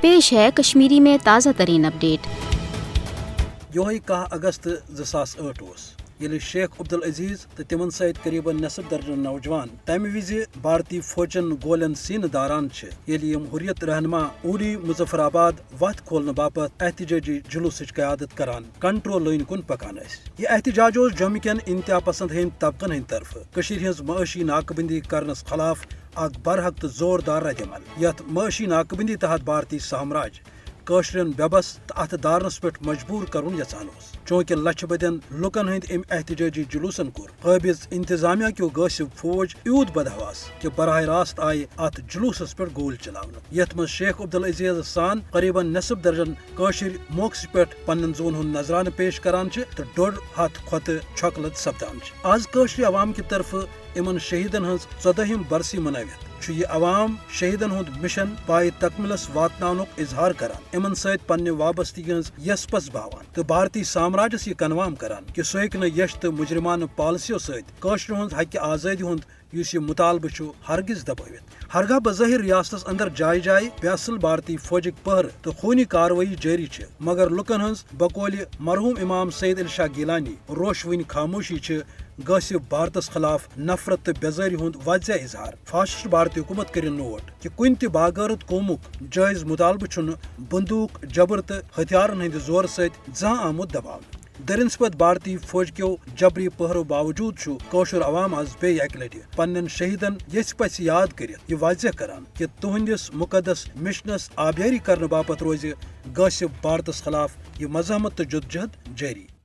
پیش ہے کشمیری میں تازہ ترین اپڈیٹ۔ یہ 10 اگست 2008 یل شیخ عبدالعزیز تو تمن ست قریب نصف درجن نوجوان تمہ وز بھارتی فوجن گولین سین داران یل حریت رہنما اولی مظفر آباد وت کھولنے باپت احتجاجی جلوس قیادت کران کنٹرول لائن کن پکان یہ احتجاج جموں کین انتہا پسند ہند طبقن ہند طرف ہز معاشی ناکہ کرنس خلاف اخ برحق تو زوردار رد عمل یت معاشی ناکہ تحت بھارتی سامراج قاشرین بے بس تو ات دارنس پہ مجبور کرن یژھان چونکہ لچھ بدین لکن ہند ام احتجاجی جلوسن کور قابض انتظامیہ کیو غاصب فوج یوت بدحواس کہ براہ راست آئی ات جلوسس پہ گول چلاؤن یت مز شیخ عبدالعزیز سان قریب نصف درجن قاشر موقع پہ پنن زون ہند نظرانہ پیش کران تو 1.5 کھت چھکلت سپدان آز قاشر عوام کی طرف امن شہیدن ہز 14ہم برسی منعوت یہ عوام شہیدن ہند مشن پائے تکملس واتنانک اظہار کران امن ست پنہ وابستگی ہز یس پس بہوان تو بھارتی سامراجس یہ کنوام کران کہ سہ ہیکہ یش تو مجرمانہ پالسیوں ست قاشر ہند حق آزادی ہند اس یہ مطالبہ ہرگز دبوت ہرگاہ بظاہر ریاستس اندر جائے جائے بے اصل بھارتی فوجک پہر تو خونی کاروٲیی جاری مگر لکن ہز بقول مرحوم امام سید علی شاہ گیلانی روشوین خاموشی غاصب بھارتس خلاف نفرت تو بیزاری ہند واضح اظہار فاشسٹ بھارتی حکومت کرن نوٹ کہ کن تہ باغارت قومک جائز مطالبہ بندوق جبر تو ہتھیارن ہند زور ست زاں آمت دباؤ درنسبت بھارتی فوج کیو جبری پہرو باوجود قاشر عوام آز بیٚیہِ اکہ لٹہ پنن شہیدن یژ پژ یاد کرت یہ واضح کران کہ تہندس مقدس مشنس آبیاری کرنے باپت روز غاصب بھارتس خلاف یہ مزاحمت تو جدوجہد جاری۔